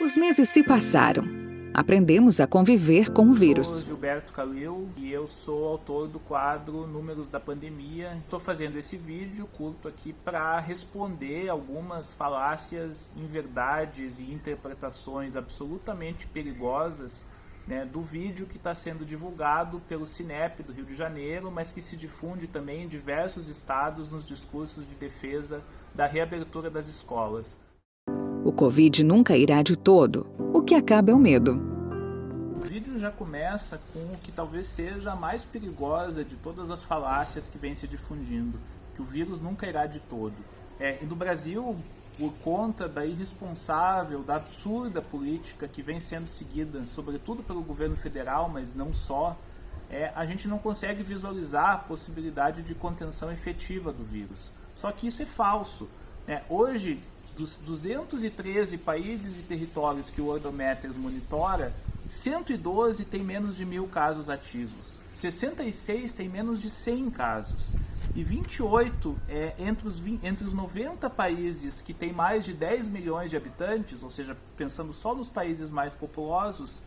Os meses se passaram. Aprendemos a conviver com o Eu vírus. sou Gilberto Calil e eu sou autor do quadro Números da Pandemia. Estou fazendo esse vídeo curto aqui para responder algumas falácias, inverdades e interpretações absolutamente perigosas, do vídeo que está sendo divulgado pelo Cinep do Rio de Janeiro, mas que se difunde também em diversos estados nos discursos de defesa da reabertura das escolas. O Covid nunca irá de todo. O que acaba é o medo. O vídeo já começa com o que talvez seja a mais perigosa de todas as falácias que vem se difundindo, que o vírus nunca irá de todo. E no Brasil, por conta da irresponsável, da absurda política que vem sendo seguida, sobretudo pelo governo federal, mas não só, a gente não consegue visualizar a possibilidade de contenção efetiva do vírus. Só que isso é falso. Hoje, dos 213 países e territórios que o Worldometers monitora, 112 tem menos de 1.000 casos ativos, 66 tem menos de 100 casos e 28 entre os 90 países que têm mais de 10 milhões de habitantes, ou seja, pensando só nos países mais populosos,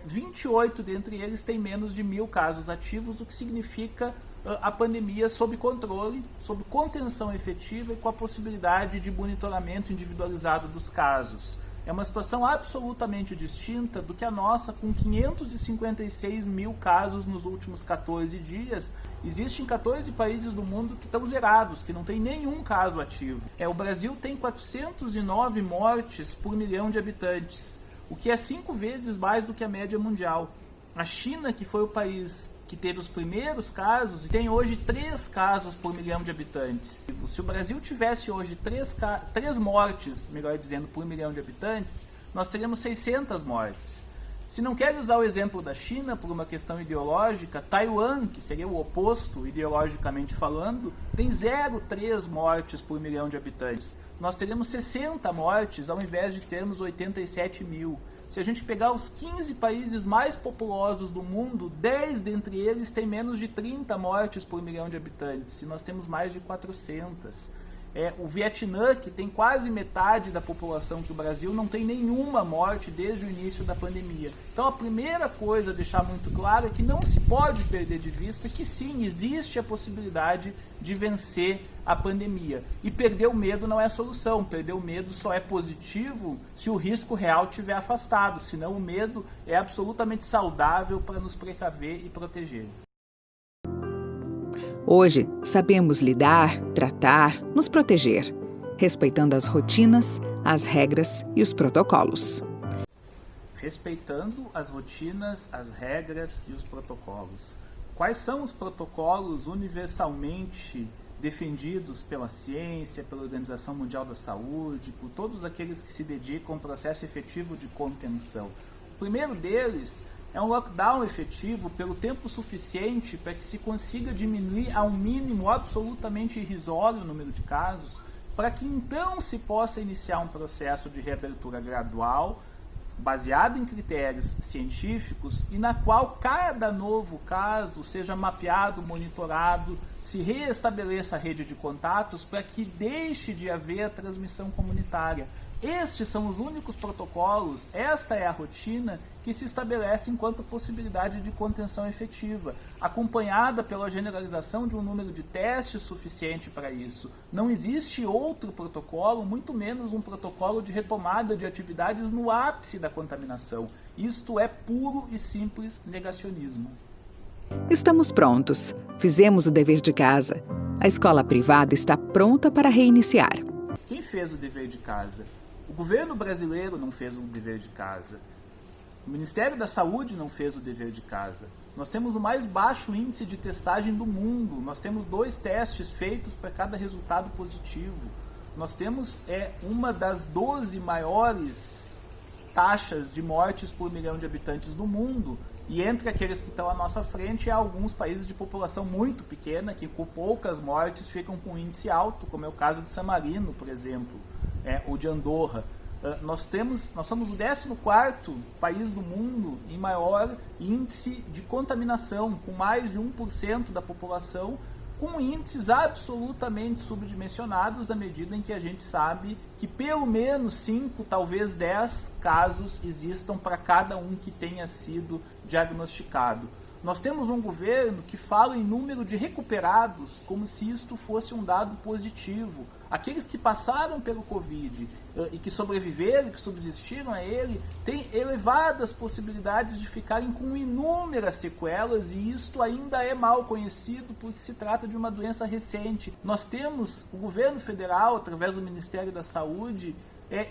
28 dentre eles têm menos de 1.000 casos ativos, o que significa a pandemia sob controle, sob contenção efetiva e com a possibilidade de monitoramento individualizado dos casos. É uma situação absolutamente distinta do que a nossa, com 556 mil casos nos últimos 14 dias. Existem 14 países do mundo que estão zerados, que não tem nenhum caso ativo. O Brasil tem 409 mortes por milhão de habitantes, o que é 5 vezes mais do que a média mundial. A China, que foi o país que teve os primeiros casos, tem hoje 3 casos por milhão de habitantes. Se o Brasil tivesse hoje 3 mortes, melhor dizendo, por milhão de habitantes, nós teríamos 600 mortes. Se não quer usar o exemplo da China por uma questão ideológica, Taiwan, que seria o oposto ideologicamente falando, tem 0,3 mortes por milhão de habitantes. Nós teríamos 60 mortes ao invés de termos 87 mil. Se a gente pegar os 15 países mais populosos do mundo, 10 dentre eles têm menos de 30 mortes por milhão de habitantes, e nós temos mais de 400. O Vietnã, que tem quase metade da população que o Brasil, não tem nenhuma morte desde o início da pandemia. Então a primeira coisa a deixar muito claro é que não se pode perder de vista que sim, existe a possibilidade de vencer a pandemia. E perder o medo não é a solução. Perder o medo só é positivo se o risco real estiver afastado. Senão o medo é absolutamente saudável para nos precaver e proteger. Hoje, sabemos lidar, tratar, nos proteger, respeitando as rotinas, as regras e os protocolos. Respeitando as rotinas, as regras e os protocolos. Quais são os protocolos universalmente defendidos pela ciência, pela Organização Mundial da Saúde, por todos aqueles que se dedicam ao processo efetivo de contenção? O primeiro deles é um lockdown efetivo pelo tempo suficiente para que se consiga diminuir ao mínimo absolutamente irrisório o número de casos, para que então se possa iniciar um processo de reabertura gradual, baseado em critérios científicos e na qual cada novo caso seja mapeado, monitorado, se reestabeleça a rede de contatos para que deixe de haver a transmissão comunitária. Estes são os únicos protocolos, esta é a rotina que se estabelece enquanto possibilidade de contenção efetiva, acompanhada pela generalização de um número de testes suficiente para isso. Não existe outro protocolo, muito menos um protocolo de retomada de atividades no ápice da contaminação. Isto é puro e simples negacionismo. Estamos prontos. Fizemos o dever de casa. A escola privada está pronta para reiniciar. Quem fez o dever de casa? O governo brasileiro não fez o dever de casa. O Ministério da Saúde não fez o dever de casa. Nós temos o mais baixo índice de testagem do mundo. Nós temos 2 testes feitos para cada resultado positivo. Nós temos uma das 12 maiores taxas de mortes por milhão de habitantes do mundo. E entre aqueles que estão à nossa frente, há alguns países de população muito pequena, que com poucas mortes ficam com índice alto, como é o caso de San Marino, por exemplo, ou de Andorra. Nós somos o 14º país do mundo em maior índice de contaminação, com mais de 1% da população com índices absolutamente subdimensionados, na medida em que a gente sabe que pelo menos 5, talvez 10 casos existam para cada um que tenha sido diagnosticado. Nós temos um governo que fala em número de recuperados como se isto fosse um dado positivo. Aqueles que passaram pelo Covid e que sobreviveram, que subsistiram a ele, têm elevadas possibilidades de ficarem com inúmeras sequelas, e isto ainda é mal conhecido porque se trata de uma doença recente. Nós temos o governo federal, através do Ministério da Saúde,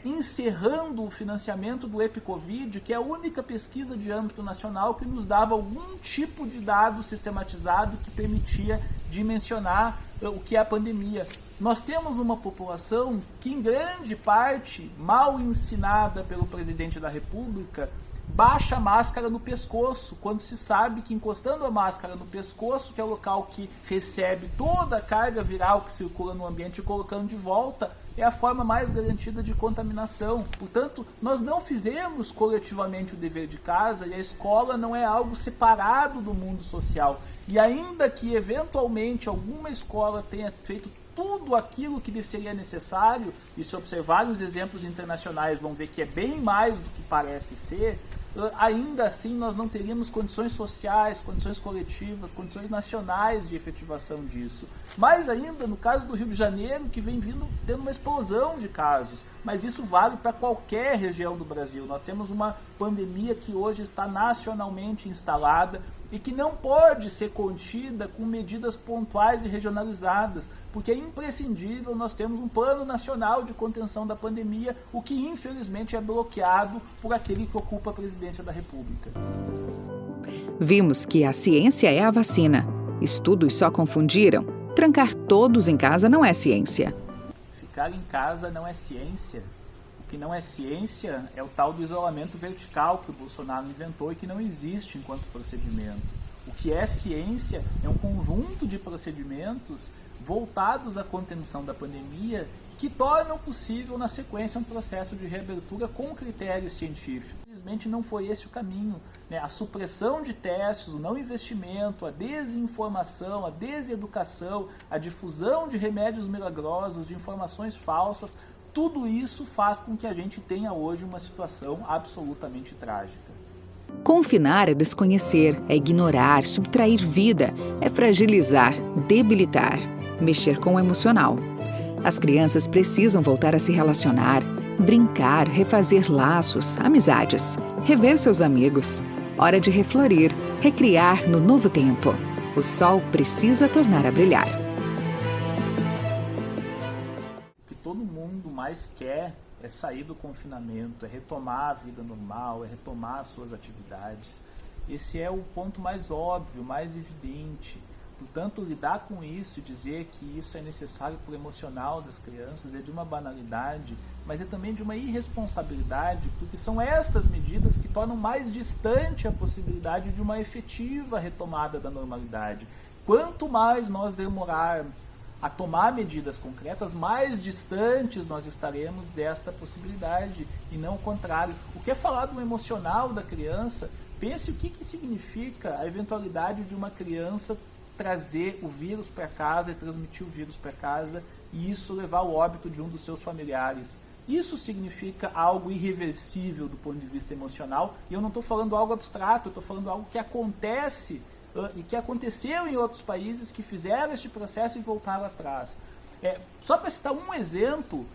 encerrando o financiamento do EpiCovid, que é a única pesquisa de âmbito nacional que nos dava algum tipo de dado sistematizado que permitia dimensionar o que é a pandemia. Nós temos uma população que, em grande parte, mal ensinada pelo presidente da República, baixa a máscara no pescoço, quando se sabe que encostando a máscara no pescoço, que é o local que recebe toda a carga viral que circula no ambiente, e colocando de volta, é a forma mais garantida de contaminação. Portanto, nós não fizemos coletivamente o dever de casa, e a escola não é algo separado do mundo social. E ainda que, eventualmente, alguma escola tenha feito tudo aquilo que seria necessário, e se observarem os exemplos internacionais vão ver que é bem mais do que parece ser, ainda assim nós não teríamos condições sociais, condições coletivas, condições nacionais de efetivação disso. Mais ainda no caso do Rio de Janeiro, que vem tendo uma explosão de casos, mas isso vale para qualquer região do Brasil. Nós temos uma pandemia que hoje está nacionalmente instalada e que não pode ser contida com medidas pontuais e regionalizadas, porque é imprescindível nós termos um plano nacional de contenção da pandemia, o que infelizmente é bloqueado por aquele que ocupa a presidência da República. Vimos que a ciência é a vacina. Estudos só confundiram. Trancar todos em casa não é ciência. Ficar em casa não é ciência. O que não é ciência é o tal do isolamento vertical que o Bolsonaro inventou e que não existe enquanto procedimento. O que é ciência é um conjunto de procedimentos voltados à contenção da pandemia que tornam possível, na sequência, um processo de reabertura com critérios científicos. Infelizmente não foi esse o caminho, né? A supressão de testes, o não investimento, a desinformação, a deseducação, a difusão de remédios milagrosos, de informações falsas, tudo isso faz com que a gente tenha hoje uma situação absolutamente trágica. Confinar é desconhecer, é ignorar, subtrair vida, é fragilizar, debilitar, mexer com o emocional. As crianças precisam voltar a se relacionar, brincar, refazer laços, amizades, rever seus amigos. Hora de reflorir, recriar no novo tempo. O sol precisa tornar a brilhar. Todo mundo mais quer é sair do confinamento, é retomar a vida normal, é retomar as suas atividades. Esse é o ponto mais óbvio, mais evidente. Portanto, lidar com isso e dizer que isso é necessário para o emocional das crianças é de uma banalidade, mas é também de uma irresponsabilidade, porque são estas medidas que tornam mais distante a possibilidade de uma efetiva retomada da normalidade. Quanto mais nós demorarmos a tomar medidas concretas, mais distantes nós estaremos desta possibilidade, e não o contrário. O que é falado no emocional da criança, pense o que significa a eventualidade de uma criança trazer o vírus para casa e transmitir o vírus para casa, e isso levar ao óbito de um dos seus familiares. Isso significa algo irreversível do ponto de vista emocional, e eu não estou falando algo abstrato, eu estou falando algo que acontece e que aconteceu em outros países que fizeram este processo e voltaram atrás. Só para citar um exemplo,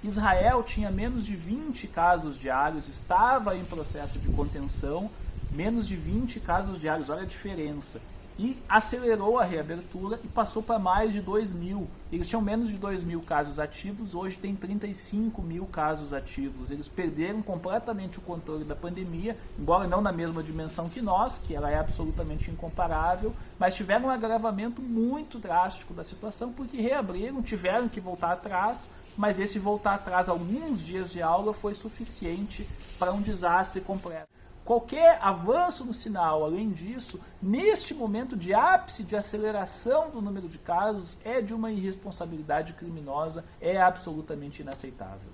Israel tinha menos de 20 casos diários, estava em processo de contenção, menos de 20 casos diários, olha a diferença. E acelerou a reabertura e passou para mais de 2.000. Eles tinham menos de 2.000 casos ativos, hoje tem 35.000 casos ativos. Eles perderam completamente o controle da pandemia, embora não na mesma dimensão que nós, que ela é absolutamente incomparável, mas tiveram um agravamento muito drástico da situação, porque reabriram, tiveram que voltar atrás, mas esse voltar atrás, alguns dias de aula, foi suficiente para um desastre completo. Qualquer avanço no sinal, além disso, neste momento de ápice de aceleração do número de casos, é de uma irresponsabilidade criminosa, é absolutamente inaceitável.